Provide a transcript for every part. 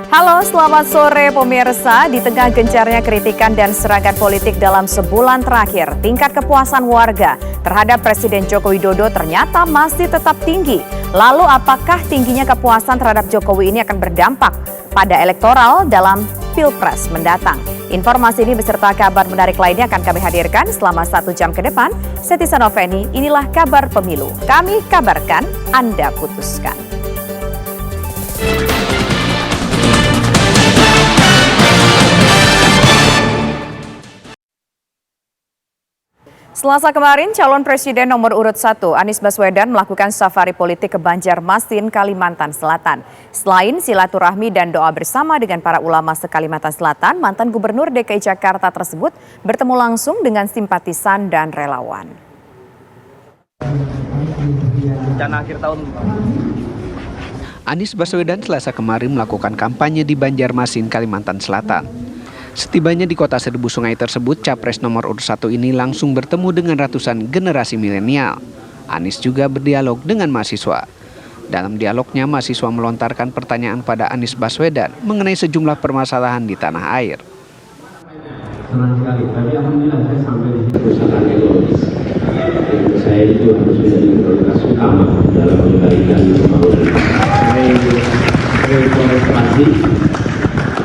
Halo, selamat sore pemirsa. Di tengah gencarnya kritikan dan serangan politik dalam sebulan terakhir, tingkat kepuasan warga terhadap Presiden Joko Widodo ternyata masih tetap tinggi. Lalu apakah tingginya kepuasan terhadap Jokowi ini akan berdampak pada elektoral dalam Pilpres mendatang? Informasi ini beserta kabar menarik lainnya akan kami hadirkan selama 1 jam ke depan. Setisa Noveni, inilah kabar pemilu. Kami kabarkan, Anda putuskan. Selasa kemarin, calon presiden nomor urut 1 Anies Baswedan melakukan safari politik ke Banjarmasin, Kalimantan Selatan. Selain silaturahmi dan doa bersama dengan para ulama se-Kalimantan Selatan, mantan Gubernur DKI Jakarta tersebut bertemu langsung dengan simpatisan dan relawan. Rencana akhir tahun. Anies Baswedan Selasa kemarin melakukan kampanye di Banjarmasin, Kalimantan Selatan. Setibanya di kota Seribu Sungai tersebut, Capres nomor urut 1 ini langsung bertemu dengan ratusan generasi milenial. Anies juga berdialog dengan mahasiswa. Dalam dialognya, mahasiswa melontarkan pertanyaan pada Anies Baswedan mengenai sejumlah permasalahan di tanah air. Senang sekali, tapi alhamdulillah saya sampai di perusahaan ekonomis. Saya itu harus menjadi prioritas utama dalam mengendalikan pembangunan. Reforestasi,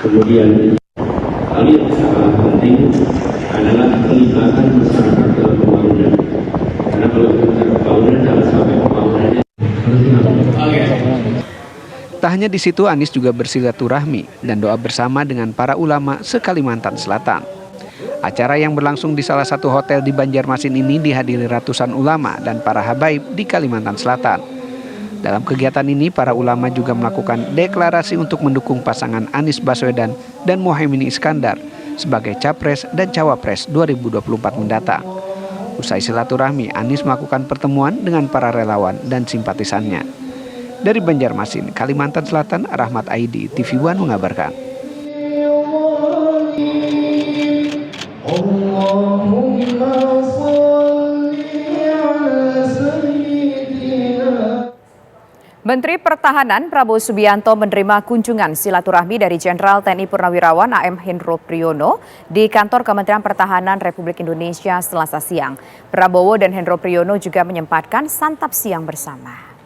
kemudian hal yang sangat penting adalah pelibatan masyarakat dalam pembangunan. Karena kalau kita pembangunan jangan sampai pembangunannya Tak hanya di situ, Anies juga bersilaturahmi dan doa bersama dengan para ulama se-Kalimantan Selatan. Acara yang berlangsung di salah satu hotel di Banjarmasin ini dihadiri ratusan ulama dan para habaib di Kalimantan Selatan. Dalam kegiatan ini, para ulama juga melakukan deklarasi untuk mendukung pasangan Anies Baswedan dan Mohaimin Iskandar sebagai Capres dan Cawapres 2024 mendatang. Usai silaturahmi, Anies melakukan pertemuan dengan para relawan dan simpatisannya. Dari Banjarmasin, Kalimantan Selatan, Rahmat Aidi, TV One mengabarkan. Menteri Pertahanan Prabowo Subianto menerima kunjungan silaturahmi dari Jenderal TNI Purnawirawan AM Hendro Priyono di kantor Kementerian Pertahanan Republik Indonesia Selasa siang. Prabowo dan Hendro Priyono juga menyempatkan santap siang bersama.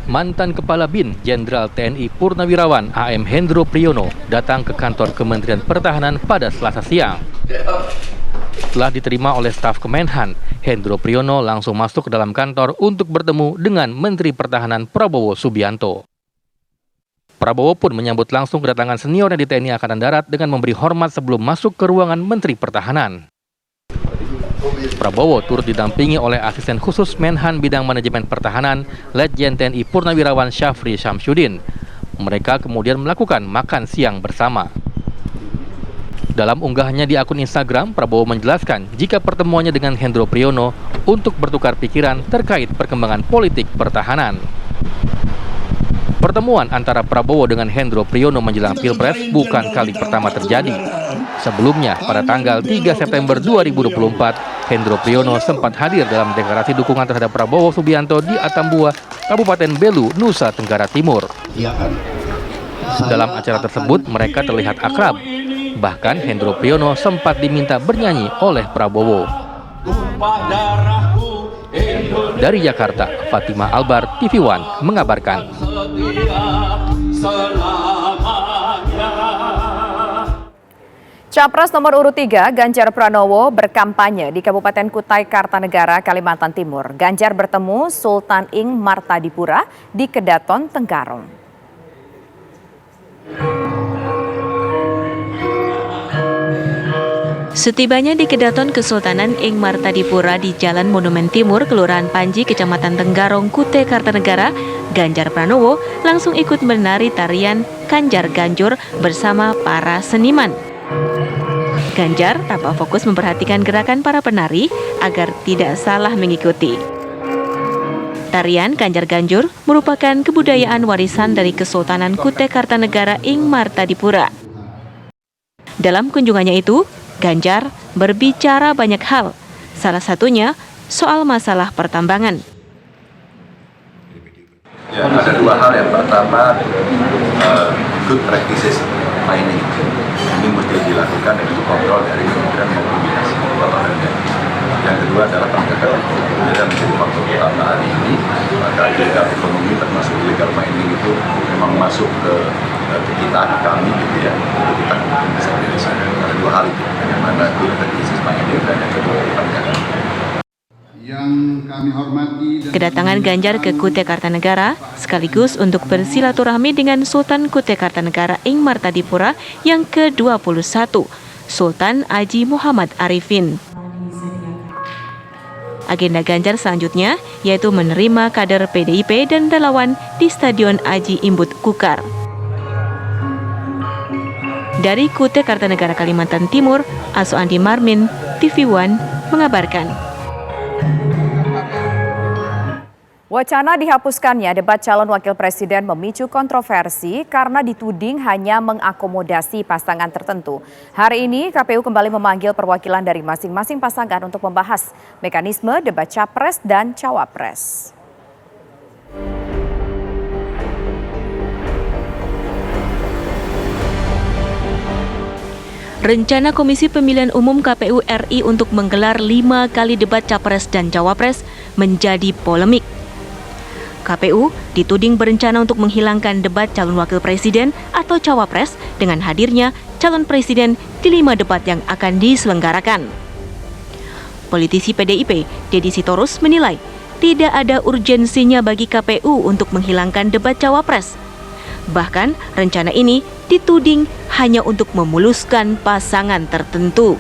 Mantan Kepala BIN Jenderal TNI Purnawirawan AM Hendro Priyono datang ke kantor Kementerian Pertahanan pada Selasa siang. Setelah diterima oleh staf Kemenhan, Hendro Priyono langsung masuk ke dalam kantor untuk bertemu dengan Menteri Pertahanan Prabowo Subianto. Prabowo pun menyambut langsung kedatangan seniornya di TNI Angkatan Darat dengan memberi hormat sebelum masuk ke ruangan Menteri Pertahanan. Prabowo turut didampingi oleh asisten khusus Menhan Bidang Manajemen Pertahanan, Letjen TNI Purnawirawan Syafri Syamsuddin. Mereka kemudian melakukan makan siang bersama. Dalam unggahannya di akun Instagram, Prabowo menjelaskan jika pertemuannya dengan Hendro Priyono untuk bertukar pikiran terkait perkembangan politik pertahanan. Pertemuan antara Prabowo dengan Hendro Priyono menjelang Pilpres bukan kali pertama terjadi. Sebelumnya, pada tanggal 3 September 2024, Hendro Priyono sempat hadir dalam deklarasi dukungan terhadap Prabowo Subianto di Atambua, Kabupaten Belu, Nusa Tenggara Timur. Dalam acara tersebut, mereka terlihat akrab. Bahkan Hendro Priyono sempat diminta bernyanyi oleh Prabowo. Dari Jakarta, Fatima Albar, TV One mengabarkan. Capres nomor urut 3 Ganjar Pranowo berkampanye di Kabupaten Kutai Kartanegara, Kalimantan Timur. Ganjar bertemu Sultan Ing Martadipura di Kedaton, Tenggarong. Setibanya di Kedaton Kesultanan Ing Martadipura di Jalan Monumen Timur, Kelurahan Panji, Kecamatan Tenggarong, Kutai Kartanegara, Ganjar Pranowo langsung ikut menari tarian Kanjar Ganjur bersama para seniman. Ganjar tampak fokus memperhatikan gerakan para penari agar tidak salah mengikuti. Tarian Kanjar Ganjur merupakan kebudayaan warisan dari Kesultanan Kutai Kartanegara Ing Martadipura. Dalam kunjungannya itu, Ganjar berbicara banyak hal, salah satunya soal masalah pertambangan. ada dua hal. Yang pertama, good practices mining ini mesti dilakukan dan dikontrol dari Kementerian maupun Dinas Olahraga. Yang kedua adalah penegakan hukum. Jadi menjadi faktor utama hari ini, maka illegal ekonomi termasuk illegal mining itu memang masuk ke kita, kami gitu ya, untuk kita bisa menyelesaikan. Ada dua hal itu, yang mana good practices mining dan yang kedua penegakan hukum. Kedatangan Ganjar ke Kutai Kartanegara sekaligus untuk bersilaturahmi dengan Sultan Kutai Kartanegara Ing Martadipura yang ke-21, Sultan Haji Muhammad Arifin. Agenda Ganjar selanjutnya yaitu menerima kader PDIP dan relawan di Stadion Haji Imbut Kukar. Dari Kutai Kartanegara, Kalimantan Timur, Aso Andi Marmin, TV One mengabarkan. Wacana dihapuskannya debat calon wakil presiden memicu kontroversi karena dituding hanya mengakomodasi pasangan tertentu. Hari ini KPU kembali memanggil perwakilan dari masing-masing pasangan untuk membahas mekanisme debat capres dan cawapres. Rencana Komisi Pemilihan Umum KPU RI untuk menggelar 5 kali debat capres dan cawapres menjadi polemik. KPU dituding berencana untuk menghilangkan debat calon wakil presiden atau cawapres dengan hadirnya calon presiden di 5 debat yang akan diselenggarakan. Politisi PDIP, Deddy Sitorus menilai tidak ada urgensinya bagi KPU untuk menghilangkan debat cawapres. Bahkan rencana ini dituding hanya untuk memuluskan pasangan tertentu.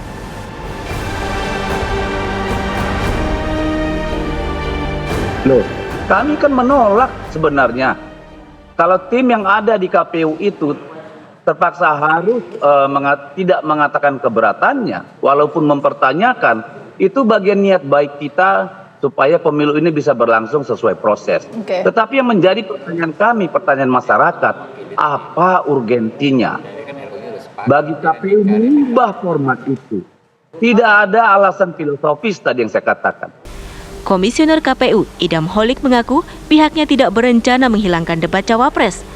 Loh, kami kan menolak sebenarnya. Kalau tim yang ada di KPU itu terpaksa harus tidak mengatakan keberatannya, walaupun mempertanyakan, itu bagian niat baik kita supaya pemilu ini bisa berlangsung sesuai proses. Tetapi yang menjadi pertanyaan kami, pertanyaan masyarakat, apa urgensinya bagi KPU mengubah format itu? Tidak ada alasan filosofis tadi yang saya katakan. Komisioner KPU Idam Holik mengaku pihaknya tidak berencana menghilangkan debat cawapres.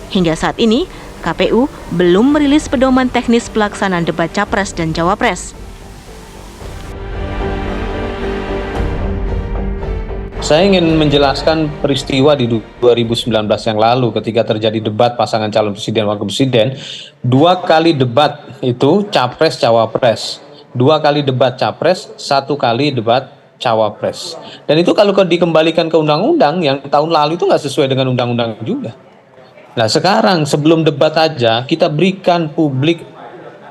Hingga saat ini, KPU belum merilis pedoman teknis pelaksanaan debat capres dan cawapres. Saya ingin menjelaskan peristiwa di 2019 yang lalu ketika terjadi debat pasangan calon presiden wakil presiden. 2 kali debat itu capres-cawapres. 2 kali debat capres, 1 kali debat cawapres. Dan itu kalau dikembalikan ke undang-undang yang tahun lalu itu nggak sesuai dengan undang-undang juga. Nah sekarang sebelum debat aja kita berikan publik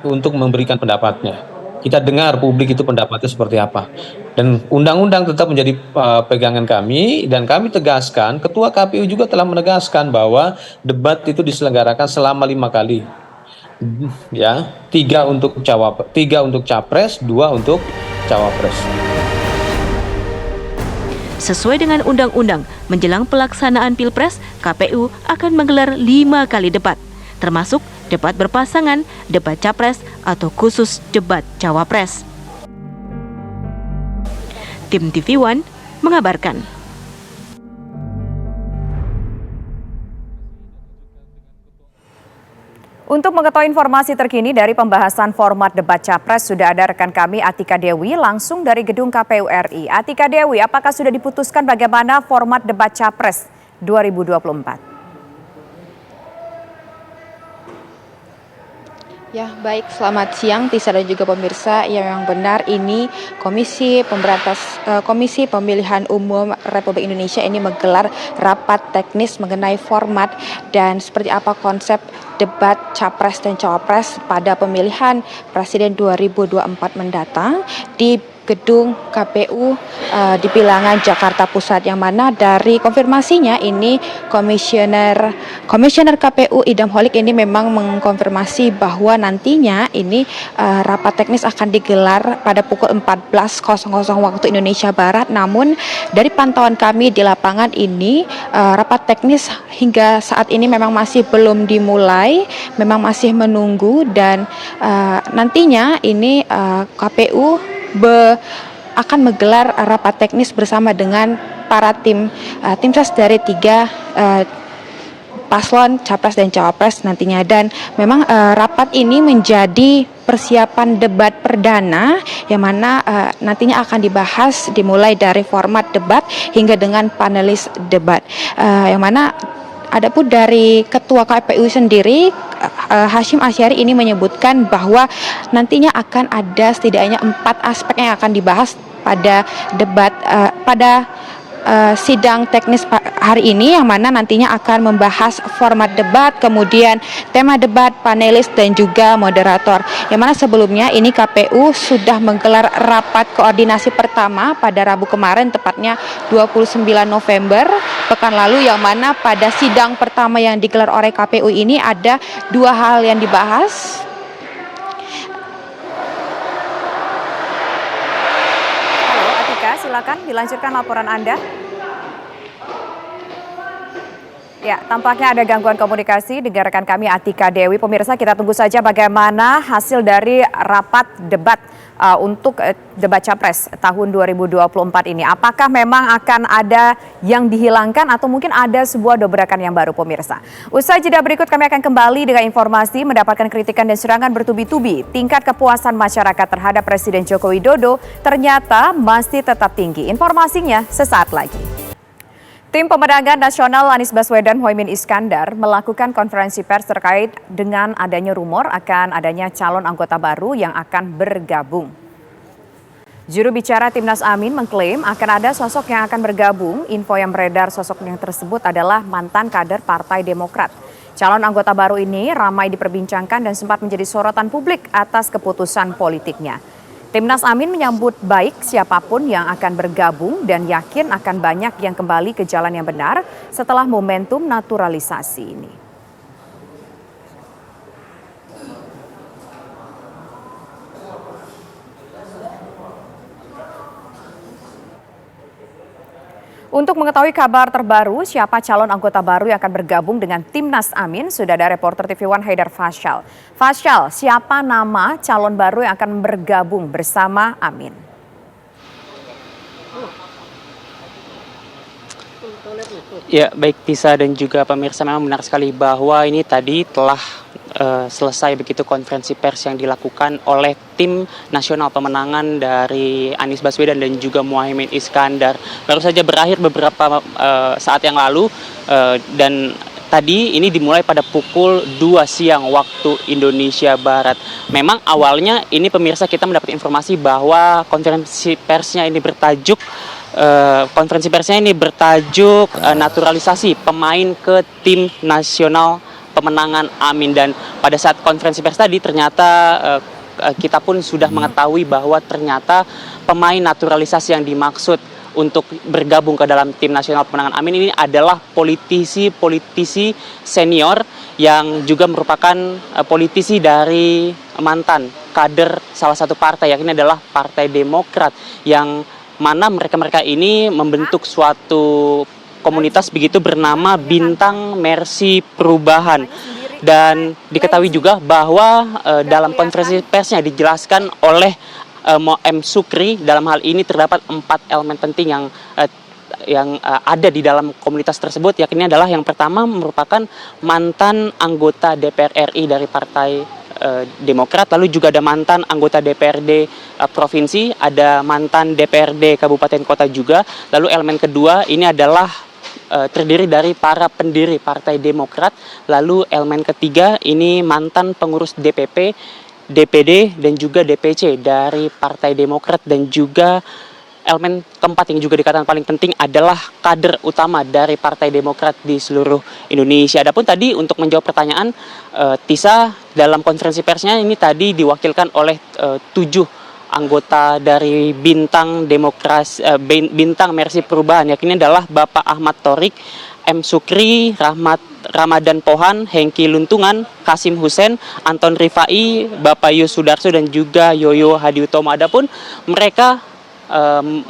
untuk memberikan pendapatnya. Kita dengar publik itu pendapatnya seperti apa. Dan undang-undang tetap menjadi pegangan kami dan kami tegaskan, Ketua KPU juga telah menegaskan bahwa debat itu diselenggarakan selama 5 kali. Ya, 3 untuk capres, 2 untuk cawapres. Sesuai dengan undang-undang, menjelang pelaksanaan Pilpres, KPU akan menggelar 5 kali debat, termasuk debat berpasangan, debat capres, atau khusus debat cawapres. Tim TV One mengabarkan. Untuk mengetahui informasi terkini dari pembahasan format debat capres, sudah ada rekan kami Atika Dewi langsung dari gedung KPU RI. Atika Dewi, apakah sudah diputuskan bagaimana format debat capres 2024? Ya, baik. Selamat siang, Tisa dan juga pemirsa. Yang benar ini Komisi Pemilihan Umum Republik Indonesia ini menggelar rapat teknis mengenai format dan seperti apa konsep debat capres dan cawapres pada pemilihan presiden 2024 mendatang di gedung KPU di Bilangan Jakarta Pusat, yang mana dari konfirmasinya ini Komisioner KPU Idam Holik ini memang mengkonfirmasi bahwa nantinya ini rapat teknis akan digelar pada pukul 14.00 waktu Indonesia Barat. Namun dari pantauan kami di lapangan ini rapat teknis hingga saat ini memang masih belum dimulai, memang masih menunggu, dan nantinya ini KPU akan menggelar rapat teknis bersama dengan para tim ses dari paslon capres dan cawapres nantinya. Dan memang rapat ini menjadi persiapan debat perdana yang mana nantinya akan dibahas dimulai dari format debat hingga dengan panelis debat, yang mana adapun dari Ketua KPU sendiri, Hasyim Asyari ini menyebutkan bahwa nantinya akan ada setidaknya 4 aspek yang akan dibahas pada debat sidang teknis hari ini, yang mana nantinya akan membahas format debat, kemudian tema debat, panelis, dan juga moderator. Yang mana sebelumnya ini KPU sudah menggelar rapat koordinasi pertama pada Rabu kemarin, tepatnya 29 November pekan lalu, yang mana pada sidang pertama yang digelar oleh KPU ini ada 2 hal yang dibahas. Silakan dilanjutkan laporan Anda. Ya, tampaknya ada gangguan komunikasi dengan rekan kami Atika Dewi. Pemirsa, kita tunggu saja bagaimana hasil dari rapat debat untuk debat Capres tahun 2024 ini. Apakah memang akan ada yang dihilangkan atau mungkin ada sebuah dobrakan yang baru, pemirsa? Usai jeda berikut kami akan kembali dengan informasi mendapatkan kritikan dan serangan bertubi-tubi. Tingkat kepuasan masyarakat terhadap Presiden Joko Widodo ternyata masih tetap tinggi. Informasinya sesaat lagi. Tim Pemenangan Nasional Anies Baswedan Muhaimin Iskandar melakukan konferensi pers terkait dengan adanya rumor akan adanya calon anggota baru yang akan bergabung. Juru bicara Timnas Amin mengklaim akan ada sosok yang akan bergabung. Info yang beredar sosok yang tersebut adalah mantan kader Partai Demokrat. Calon anggota baru ini ramai diperbincangkan dan sempat menjadi sorotan publik atas keputusan politiknya. Timnas Amin menyambut baik siapapun yang akan bergabung dan yakin akan banyak yang kembali ke jalan yang benar setelah momentum naturalisasi ini. Untuk mengetahui kabar terbaru siapa calon anggota baru yang akan bergabung dengan Timnas Amin, sudah ada reporter TV One Haidar Fasyal. Fasyal, siapa nama calon baru yang akan bergabung bersama Amin? Ya, baik Tisa dan juga pemirsa, memang benar sekali bahwa ini tadi telah selesai begitu konferensi pers yang dilakukan oleh tim nasional pemenangan dari Anies Baswedan dan juga Muhaimin Iskandar. Baru saja berakhir beberapa saat yang lalu dan tadi ini dimulai pada pukul 2 siang waktu Indonesia Barat. Memang awalnya ini pemirsa kita mendapat informasi bahwa konferensi persnya ini bertajuk naturalisasi pemain ke tim nasional pemenangan Amin. Dan pada saat konferensi pers tadi ternyata kita pun sudah mengetahui bahwa ternyata pemain naturalisasi yang dimaksud untuk bergabung ke dalam tim nasional pemenangan Amin ini adalah politisi senior yang juga merupakan politisi dari mantan kader salah satu partai, yakni adalah Partai Demokrat, yang mana mereka ini membentuk suatu komunitas begitu bernama Bintang Mercy Perubahan. Dan diketahui juga bahwa dalam konferensi persnya dijelaskan oleh M. Sukri, dalam hal ini terdapat 4 elemen penting yang ada di dalam komunitas tersebut, yakni adalah yang pertama merupakan mantan anggota DPR RI dari Partai Demokrat, lalu juga ada mantan anggota DPRD provinsi, ada mantan DPRD kabupaten kota juga, lalu elemen kedua ini adalah terdiri dari para pendiri Partai Demokrat, lalu elemen ketiga ini mantan pengurus DPP, DPD dan juga DPC dari Partai Demokrat, dan juga elemen keempat yang juga dikatakan paling penting adalah kader utama dari Partai Demokrat di seluruh Indonesia. Adapun tadi untuk menjawab pertanyaan Tisa, dalam konferensi persnya ini tadi diwakilkan oleh 7 anggota dari Bintang Mercy Perubahan, yakni adalah Bapak Ahmad Thorik, M. Sukri, Ramadan Pohan, Hengki Luntungan, Kasim Hussein, Anton Rifai, Bapak Yus Sudarso dan juga Yoyo Hadiutomo. Adapun mereka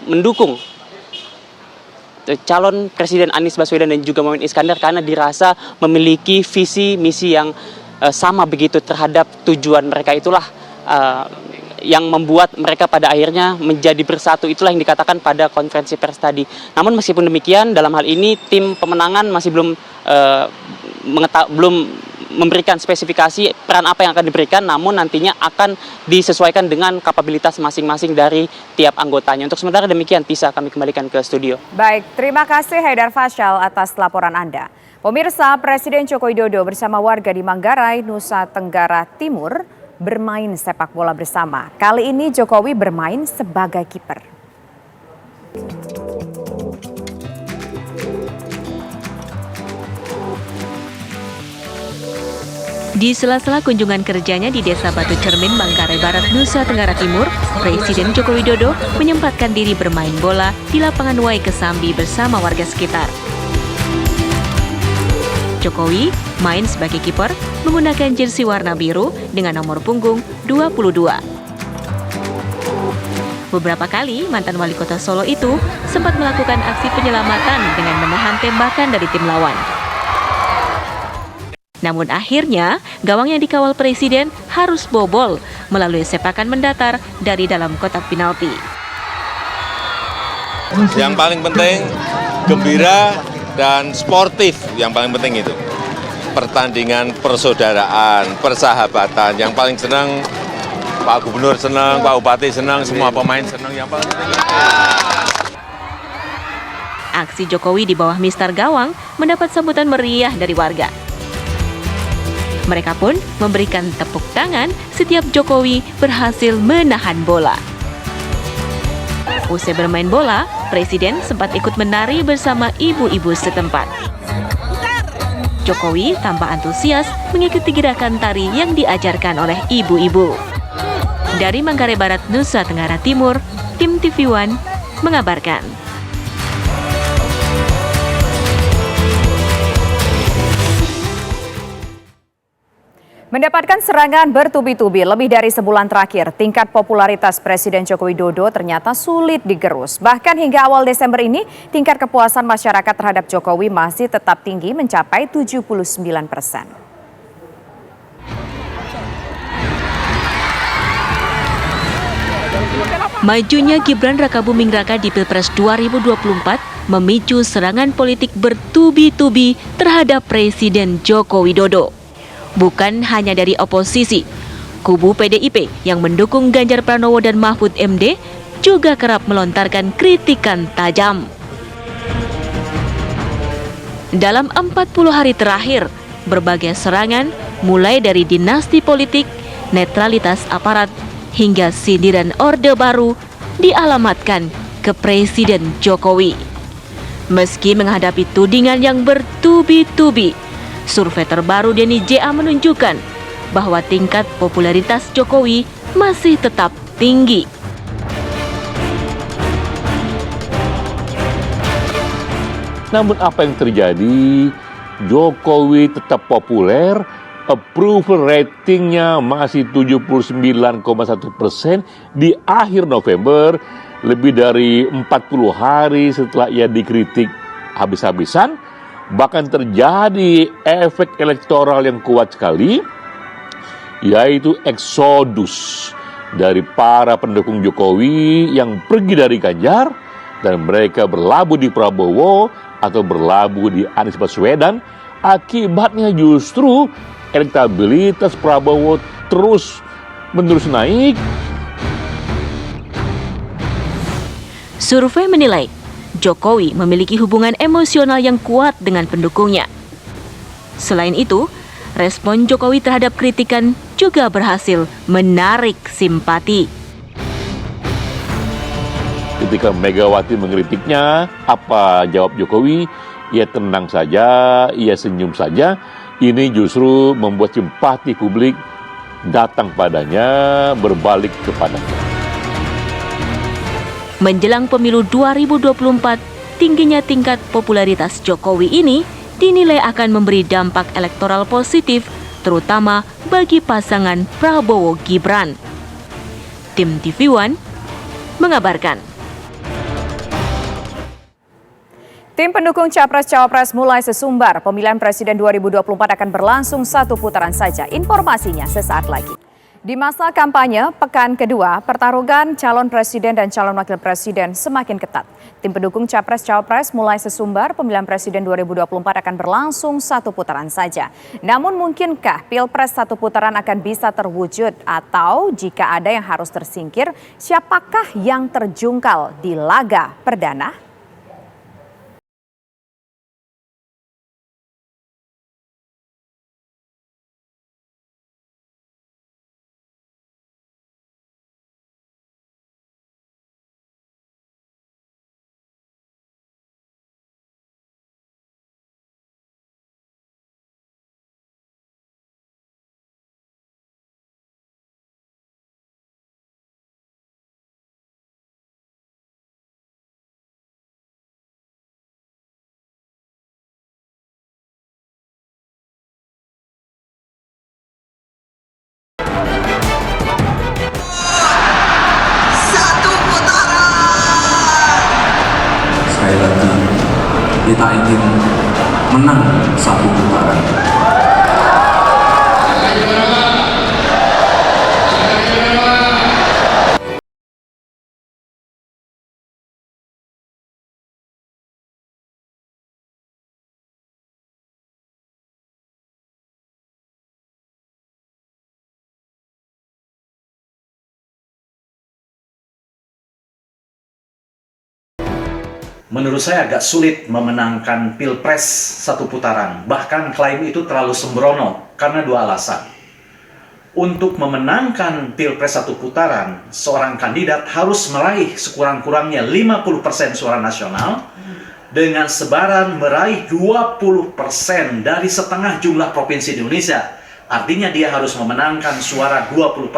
mendukung calon Presiden Anies Baswedan dan juga Muhaimin Iskandar karena dirasa memiliki visi misi yang sama begitu terhadap tujuan mereka. Itulah yang membuat mereka pada akhirnya menjadi bersatu. Itulah yang dikatakan pada konferensi pers tadi. Namun meskipun demikian, dalam hal ini tim pemenangan masih belum belum memberikan spesifikasi peran apa yang akan diberikan, namun nantinya akan disesuaikan dengan kapabilitas masing-masing dari tiap anggotanya. Untuk sementara demikian, Tisa, kami kembalikan ke studio. Baik, terima kasih Haidar Fasyal atas laporan Anda. Pemirsa, Presiden Joko Widodo bersama warga di Manggarai, Nusa Tenggara Timur bermain sepak bola bersama. Kali ini Jokowi bermain sebagai kiper. Di sela-sela kunjungan kerjanya di Desa Batu Cermin, Manggarai Barat, Nusa Tenggara Timur, Presiden Joko Widodo menyempatkan diri bermain bola di lapangan Wai Kesambi bersama warga sekitar. Jokowi main sebagai kiper menggunakan jersey warna biru dengan nomor punggung 22. Beberapa kali mantan wali kota Solo itu sempat melakukan aksi penyelamatan dengan menahan tembakan dari tim lawan. Namun akhirnya, gawang yang dikawal Presiden harus bobol melalui sepakan mendatar dari dalam kotak penalti. Yang paling penting, gembira dan sportif, yang paling penting itu. Pertandingan persaudaraan, persahabatan, yang paling senang Pak Gubernur senang, Pak Bupati senang, semua pemain senang, yang paling penting. Aksi Jokowi di bawah mistar gawang mendapat sambutan meriah dari warga. Mereka pun memberikan tepuk tangan setiap Jokowi berhasil menahan bola. Usai bermain bola, Presiden sempat ikut menari bersama ibu-ibu setempat. Jokowi tampak antusias mengikuti gerakan tari yang diajarkan oleh ibu-ibu. Dari Manggarai Barat, Nusa Tenggara Timur, tim TV One mengabarkan. Mendapatkan serangan bertubi-tubi lebih dari sebulan terakhir, tingkat popularitas Presiden Joko Widodo ternyata sulit digerus. Bahkan hingga awal Desember ini, tingkat kepuasan masyarakat terhadap Jokowi masih tetap tinggi mencapai 79%. Majunya Gibran Rakabuming Raka di Pilpres 2024 memicu serangan politik bertubi-tubi terhadap Presiden Joko Widodo. Bukan hanya dari oposisi, kubu PDIP yang mendukung Ganjar Pranowo dan Mahfud MD juga kerap melontarkan kritikan tajam. Dalam 40 hari terakhir, berbagai serangan mulai dari dinasti politik, netralitas aparat, hingga sindiran Orde Baru dialamatkan ke Presiden Jokowi. Meski menghadapi tudingan yang bertubi-tubi, survei terbaru Denny JA menunjukkan bahwa tingkat popularitas Jokowi masih tetap tinggi. Namun apa yang terjadi? Jokowi tetap populer, approval ratingnya masih 79,1% di akhir November, lebih dari 40 hari setelah ia dikritik habis-habisan. Bahkan terjadi efek elektoral yang kuat sekali, yaitu eksodus dari para pendukung Jokowi yang pergi dari Ganjar dan mereka berlabuh di Prabowo atau berlabuh di Anies Baswedan. Akibatnya justru elektabilitas Prabowo terus-menerus naik. Survei menilai Jokowi memiliki hubungan emosional yang kuat dengan pendukungnya. Selain itu, respon Jokowi terhadap kritikan juga berhasil menarik simpati. Ketika Megawati mengkritiknya, apa jawab Jokowi? Ia tenang saja, ia senyum saja. Ini justru membuat simpati publik datang padanya, berbalik kepadanya. Menjelang pemilu 2024, tingginya tingkat popularitas Jokowi ini dinilai akan memberi dampak elektoral positif, terutama bagi pasangan Prabowo-Gibran. Tim TV One mengabarkan. Tim pendukung Capres-Cawapres mulai sesumbar. Pemilihan Presiden 2024 akan berlangsung satu putaran saja. Informasinya sesaat lagi. Di masa kampanye, pekan kedua, pertarungan calon presiden dan calon wakil presiden semakin ketat. Tim pendukung Capres-Cawapres mulai sesumbar pemilihan presiden 2024 akan berlangsung satu putaran saja. Namun mungkinkah Pilpres satu putaran akan bisa terwujud? Atau jika ada yang harus tersingkir, siapakah yang terjungkal di laga perdana? Kita ingin menang satu putaran. Menurut saya agak sulit memenangkan Pilpres satu putaran. Bahkan klaim itu terlalu sembrono karena dua alasan. Untuk memenangkan Pilpres satu putaran, seorang kandidat harus meraih sekurang-kurangnya 50% suara nasional dengan sebaran meraih 20% dari setengah jumlah provinsi di Indonesia. Artinya dia harus memenangkan suara 20%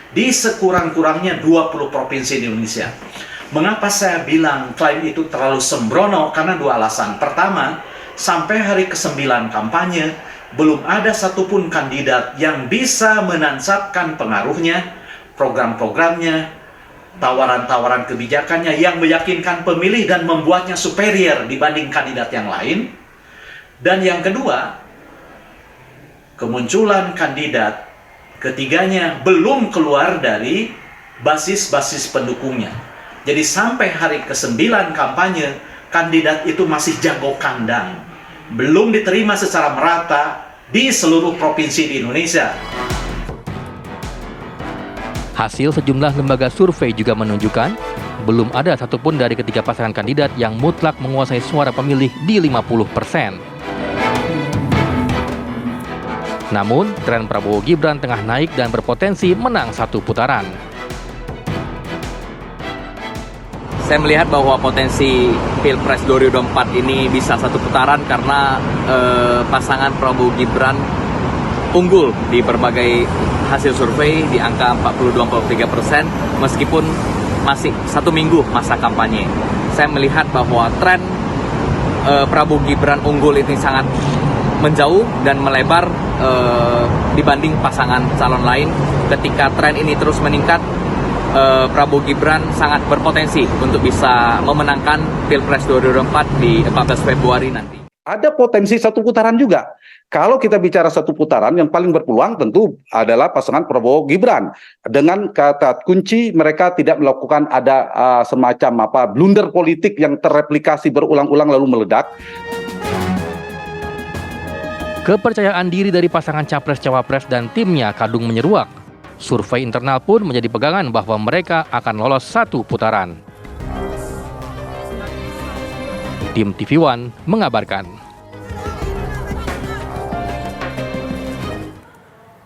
di sekurang-kurangnya 20 provinsi di Indonesia. Mengapa saya bilang klaim itu terlalu sembrono? Karena dua alasan. Pertama, sampai hari ke-9 kampanye, belum ada satupun kandidat yang bisa menancapkan pengaruhnya, program-programnya, tawaran-tawaran kebijakannya yang meyakinkan pemilih dan membuatnya superior dibanding kandidat yang lain. Dan yang kedua, kemunculan kandidat ketiganya belum keluar dari basis-basis pendukungnya. Jadi sampai hari ke-9 kampanye, kandidat itu masih jago kandang. Belum diterima secara merata di seluruh provinsi di Indonesia. Hasil sejumlah lembaga survei juga menunjukkan belum ada satupun dari ketiga pasangan kandidat yang mutlak menguasai suara pemilih di 50%. Namun, tren Prabowo Gibran tengah naik dan berpotensi menang satu putaran. Saya melihat bahwa potensi Pilpres 2024 ini bisa satu putaran karena pasangan Prabowo Gibran unggul di berbagai hasil survei di angka 42-43% meskipun masih satu minggu masa kampanye. Saya melihat bahwa tren Prabowo Gibran unggul ini sangat menjauh dan melebar dibanding pasangan calon lain. Ketika tren ini terus meningkat, Prabowo Gibran sangat berpotensi untuk bisa memenangkan Pilpres 2024 di 14 Februari nanti. Ada potensi satu putaran juga. Kalau kita bicara satu putaran, yang paling berpeluang tentu adalah pasangan Prabowo Gibran. Dengan kata kunci mereka tidak melakukan ada semacam blunder politik yang terreplikasi berulang-ulang lalu meledak. Kepercayaan diri dari pasangan Capres-Cawapres dan timnya kadung menyeruak. Survei internal pun menjadi pegangan bahwa mereka akan lolos satu putaran. Tim TV One mengabarkan.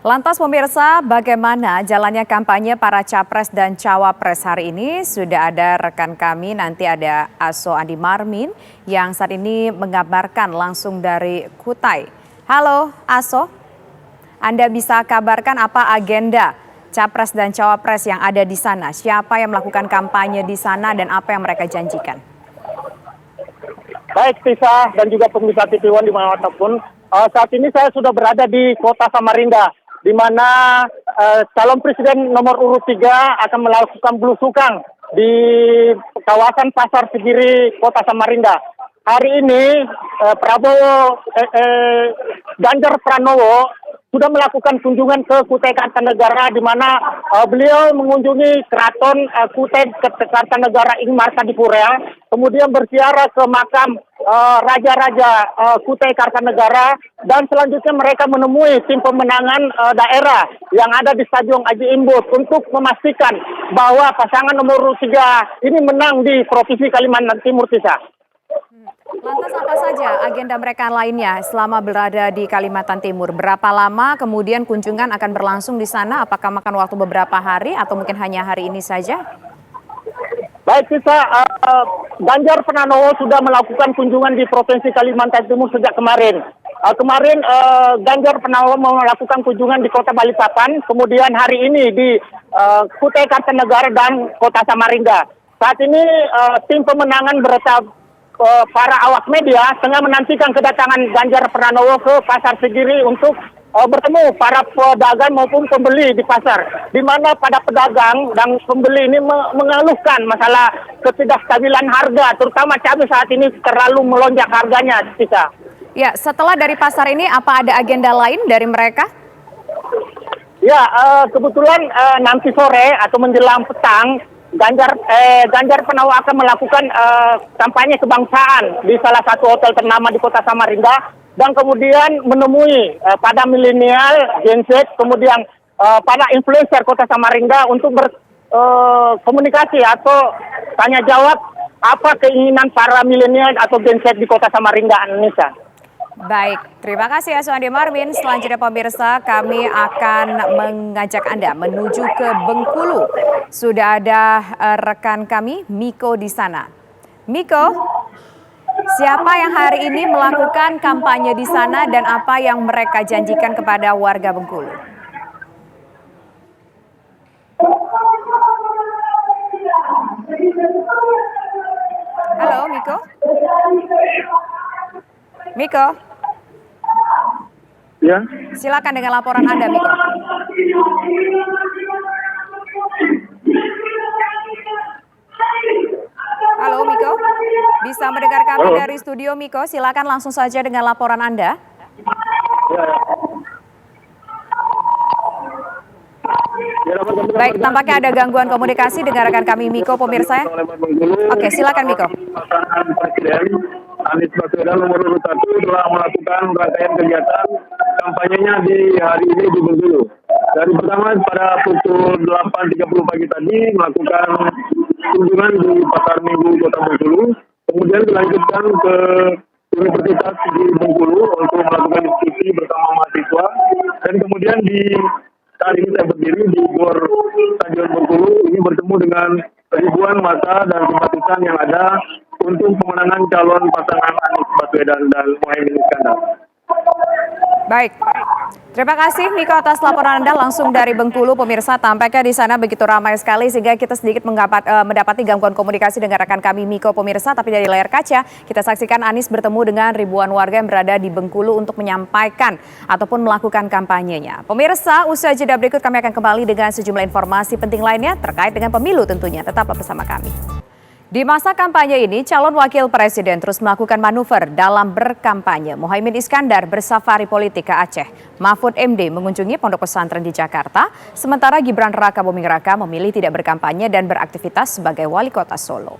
Lantas pemirsa, bagaimana jalannya kampanye para capres dan cawapres hari ini? Sudah ada rekan kami, nanti ada Aso Andi Marmin yang saat ini mengabarkan langsung dari Kutai. Halo Aso, Anda bisa kabarkan apa agenda capres dan cawapres yang ada di sana? Siapa yang melakukan kampanye di sana dan apa yang mereka janjikan? Baik, Tisa dan juga pemirsa TV One dimanapun, saat ini saya sudah berada di kota Samarinda, di mana calon presiden nomor urut 3 akan melakukan belusukan di kawasan Pasar Sigiri, kota Samarinda. Hari ini Ganjar Pranowo sudah melakukan kunjungan ke Kutai Kartanegara, di mana beliau mengunjungi keraton Kutai Kartanegara ing Martadipura, kemudian berziarah ke makam raja-raja Kutai Kartanegara, dan selanjutnya mereka menemui tim pemenangan daerah yang ada di Stadion Aji Imbus untuk memastikan bahwa pasangan nomor 3 ini menang di Provinsi Kalimantan Timur, Tisa. Lantas apa saja agenda mereka lainnya selama berada di Kalimantan Timur? Berapa lama kemudian kunjungan akan berlangsung di sana? Apakah makan waktu beberapa hari atau mungkin hanya hari ini saja? Baik, Tisa, Ganjar Pranowo sudah melakukan kunjungan di Provinsi Kalimantan Timur sejak kemarin. Ganjar Pranowo melakukan kunjungan di Kota Balikpapan, kemudian hari ini di Kutai Kartanegara dan Kota Samarinda. Saat ini tim pemenangan beserta para awak media tengah menantikan kedatangan Ganjar Pranowo ke Pasar Segiri untuk bertemu para pedagang maupun pembeli di pasar, di mana pada pedagang dan pembeli ini mengeluhkan masalah ketidakstabilan harga, terutama cabai saat ini terlalu melonjak harganya, Tisa. Ya, setelah dari pasar ini apa ada agenda lain dari mereka? Ya, kebetulan nanti sore atau menjelang petang Ganjar Pranowo akan melakukan kampanye kebangsaan di salah satu hotel ternama di Kota Samarinda, dan kemudian menemui pada milenial, Gen Z, kemudian pada influencer Kota Samarinda untuk berkomunikasi atau tanya jawab apa keinginan para milenial atau Gen Z di Kota Samarinda, Indonesia. Baik, terima kasih Aswandi Marmin. Selanjutnya pemirsa, kami akan mengajak Anda menuju ke Bengkulu. Sudah ada rekan kami, Miko, di sana. Miko, siapa yang hari ini melakukan kampanye di sana dan apa yang mereka janjikan kepada warga Bengkulu? Halo, Miko? Miko? Ya. Silakan dengan laporan Anda, Miko. Halo, Miko. Bisa mendengar kami dari studio, Miko? Silakan langsung saja dengan laporan Anda. Baik, tampaknya ada gangguan komunikasi dengan rekan kami, Miko, pemirsa. Oke, silakan, Miko. Anies Baswedan nomor urut 1 telah melakukan rangkaian kegiatan kampanyenya di hari ini di Bengkulu. Dari pertama pada pukul 8.30 pagi tadi melakukan kunjungan di Pasar Minggu Kota Bengkulu, kemudian dilanjutkan ke Universitas di Bengkulu untuk melakukan diskusi bersama mahasiswa, dan kemudian di saat ini saya berdiri di GOR Stadion Bengkulu ini bertemu dengan ribuan massa dan simpatisan yang ada untuk pemenangan calon pasangan Anies Baswedan dan Muhaimin Iskandar. Baik, terima kasih Miko atas laporan Anda langsung dari Bengkulu. Pemirsa, tampaknya di sana begitu ramai sekali sehingga kita sedikit mendapati gangguan komunikasi dengan rekan kami Miko, pemirsa. Tapi dari layar kaca kita saksikan Anies bertemu dengan ribuan warga yang berada di Bengkulu untuk menyampaikan ataupun melakukan kampanyenya. Pemirsa, usai jeda berikut kami akan kembali dengan sejumlah informasi penting lainnya terkait dengan pemilu tentunya. Tetaplah bersama kami. Di masa kampanye ini, calon wakil presiden terus melakukan manuver dalam berkampanye. Muhaimin Iskandar bersafari politik ke Aceh. Mahfud MD mengunjungi pondok pesantren di Jakarta, sementara Gibran Raka Buming Raka memilih tidak berkampanye dan beraktivitas sebagai wali kota Solo.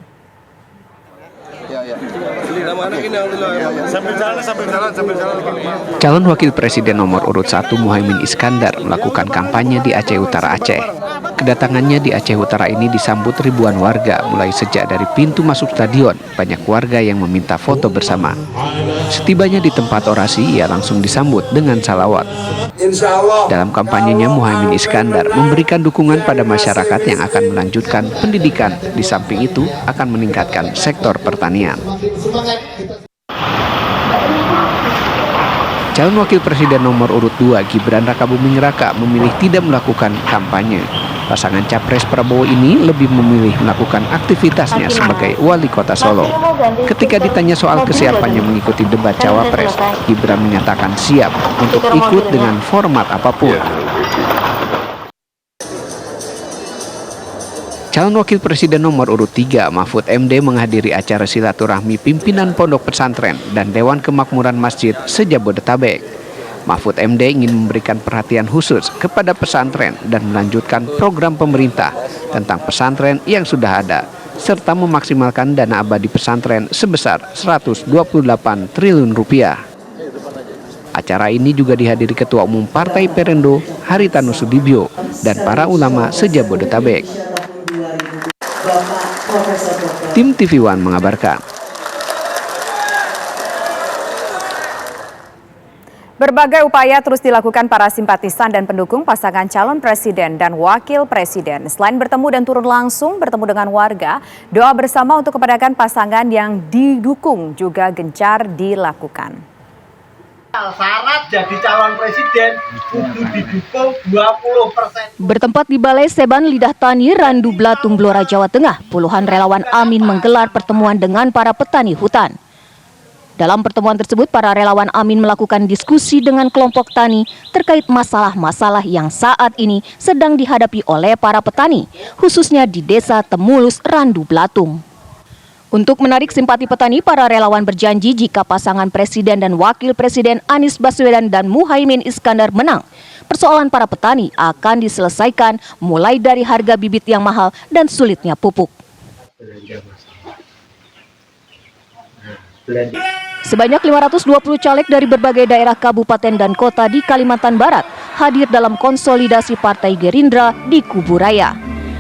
Calon wakil presiden nomor urut 1 Muhaimin Iskandar melakukan kampanye di Aceh Utara, Aceh. Kedatangannya di Aceh Utara ini disambut ribuan warga, mulai sejak dari pintu masuk stadion. Banyak warga yang meminta foto bersama. Setibanya di tempat orasi, ia langsung disambut dengan salawat. Dalam kampanyenya, Muhaimin Iskandar memberikan dukungan pada masyarakat yang akan melanjutkan pendidikan. Di samping itu, akan meningkatkan sektor pertanian. Calon wakil presiden nomor urut 2 Gibran Raka Buming Raka memilih tidak melakukan kampanye. Pasangan capres Prabowo ini lebih memilih melakukan aktivitasnya sebagai wali kota Solo. Ketika ditanya soal kesiapannya mengikuti debat cawapres, Gibran menyatakan siap untuk ikut dengan format apapun. Calon wakil presiden nomor urut 3 Mahfud MD menghadiri acara silaturahmi pimpinan pondok pesantren dan Dewan Kemakmuran Masjid se-Jabodetabek. Mahfud MD ingin memberikan perhatian khusus kepada pesantren dan melanjutkan program pemerintah tentang pesantren yang sudah ada, serta memaksimalkan dana abadi pesantren sebesar 128 triliun rupiah. Acara ini juga dihadiri Ketua Umum Partai Perindo, Haritanu Sudibyo, dan para ulama se-Jabodetabek. Tim TV One mengabarkan. Berbagai upaya terus dilakukan para simpatisan dan pendukung pasangan calon presiden dan wakil presiden. Selain bertemu dan turun langsung bertemu dengan warga, doa bersama untuk kepada pasangan yang didukung juga gencar dilakukan. Syarat jadi calon presiden kudu didukung 20%. Bertempat di Balai Seban Lidah Tani, Randu Blatung, Blora, Jawa Tengah, puluhan relawan Amin menggelar pertemuan dengan para petani hutan. Dalam pertemuan tersebut, para relawan Amin melakukan diskusi dengan kelompok tani terkait masalah-masalah yang saat ini sedang dihadapi oleh para petani, khususnya di Desa Temulus, Randu Blatung. Untuk menarik simpati petani, para relawan berjanji jika pasangan presiden dan wakil presiden Anies Baswedan dan Muhaimin Iskandar menang, persoalan para petani akan diselesaikan mulai dari harga bibit yang mahal dan sulitnya pupuk. Sebanyak 520 caleg dari berbagai daerah kabupaten dan kota di Kalimantan Barat hadir dalam konsolidasi Partai Gerindra di Kuburaya.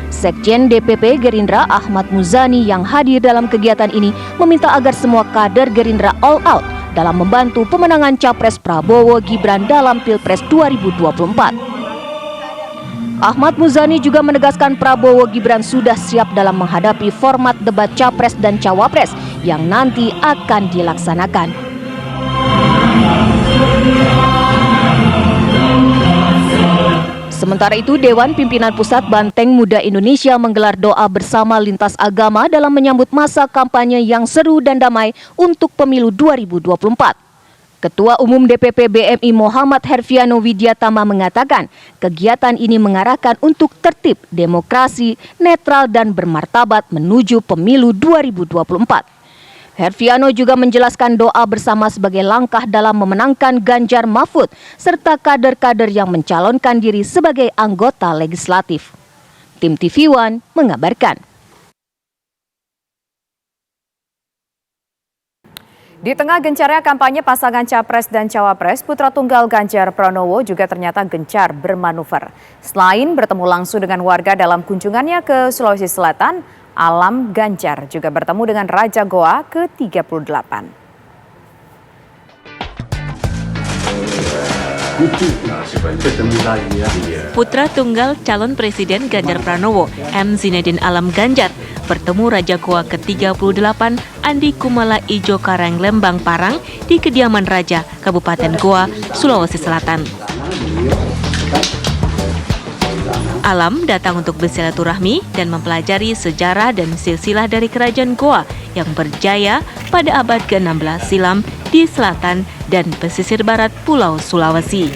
Sekjen DPP Gerindra Ahmad Muzani yang hadir dalam kegiatan ini meminta agar semua kader Gerindra all out dalam membantu pemenangan Capres Prabowo Gibran dalam Pilpres 2024. Ahmad Muzani juga menegaskan Prabowo Gibran sudah siap dalam menghadapi format debat Capres dan Cawapres yang nanti akan dilaksanakan. Sementara itu, Dewan Pimpinan Pusat Banteng Muda Indonesia menggelar doa bersama lintas agama dalam menyambut masa kampanye yang seru dan damai untuk pemilu 2024. Ketua Umum DPP BMI Muhammad Herfiano Widyatama mengatakan kegiatan ini mengarahkan untuk tertib, demokrasi, netral dan bermartabat menuju pemilu 2024. Herfiano juga menjelaskan doa bersama sebagai langkah dalam memenangkan Ganjar Mahfud serta kader-kader yang mencalonkan diri sebagai anggota legislatif. Tim TV One mengabarkan. Di tengah gencarnya kampanye pasangan Capres dan Cawapres, putra tunggal Ganjar Pranowo juga ternyata gencar bermanuver. Selain bertemu langsung dengan warga dalam kunjungannya ke Sulawesi Selatan, Alam Ganjar juga bertemu dengan Raja Goa ke-38. Putra tunggal calon presiden Ganjar Pranowo, M. Zinedine Alam Ganjar, bertemu Raja Goa ke-38 Andi Kumala Ijo Karang Lembang Parang di kediaman Raja, Kabupaten Goa, Sulawesi Selatan. Alam datang untuk bersilaturahmi dan mempelajari sejarah dan silsilah dari kerajaan Goa yang berjaya pada abad ke-16 silam di selatan dan pesisir barat Pulau Sulawesi.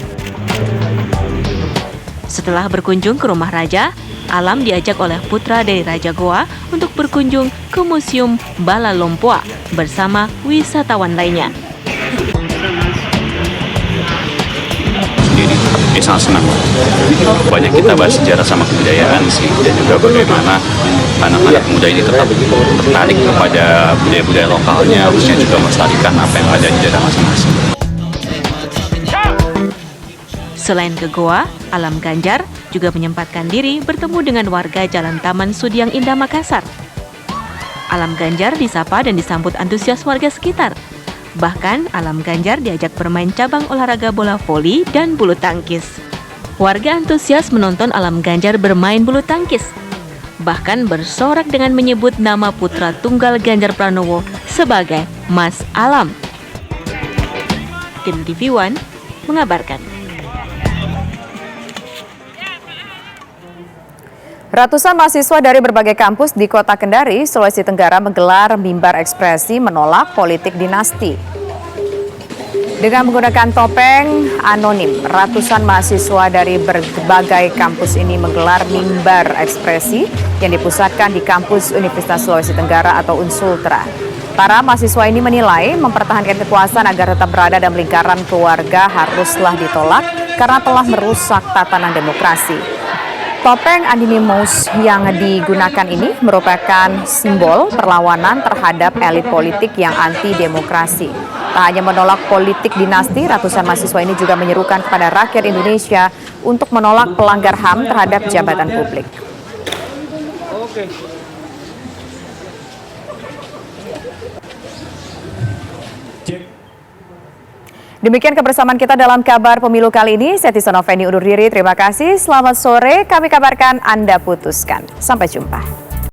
Setelah berkunjung ke rumah Raja, Alam diajak oleh putra dari Raja Goa untuk berkunjung ke Museum Bala Lompoa bersama wisatawan lainnya. Sangat senang. Banyak kita bahas sejarah sama kebudayaan sih, dan juga bagaimana anak-anak muda ini tetap tertarik kepada budaya-budaya lokalnya, khususnya juga melestarikan apa yang ada di daerah masing-masing. Selain ke Goa, Alam Ganjar juga menyempatkan diri bertemu dengan warga Jalan Taman Sudiang Indah Makassar. Alam Ganjar disapa dan disambut antusias warga sekitar. Bahkan Alam Ganjar diajak bermain cabang olahraga bola voli dan bulu tangkis. Warga antusias menonton Alam Ganjar bermain bulu tangkis. Bahkan bersorak dengan menyebut nama putra tunggal Ganjar Pranowo sebagai Mas Alam. Tim TV One mengabarkan. Ratusan mahasiswa dari berbagai kampus di Kota Kendari, Sulawesi Tenggara menggelar mimbar ekspresi menolak politik dinasti. Dengan menggunakan topeng anonim, ratusan mahasiswa dari berbagai kampus ini menggelar mimbar ekspresi yang dipusatkan di kampus Universitas Sulawesi Tenggara atau Unsultra. Para mahasiswa ini menilai mempertahankan kekuasaan agar tetap berada dalam lingkaran keluarga haruslah ditolak karena telah merusak tatanan demokrasi. Topeng Anonymous yang digunakan ini merupakan simbol perlawanan terhadap elit politik yang anti-demokrasi. Tak hanya menolak politik dinasti, ratusan mahasiswa ini juga menyerukan kepada rakyat Indonesia untuk menolak pelanggar HAM terhadap jabatan publik. Demikian kebersamaan kita dalam kabar pemilu kali ini. Saya Tisa Noveni undur diri. Terima kasih. Selamat sore. Kami kabarkan Anda putuskan. Sampai jumpa.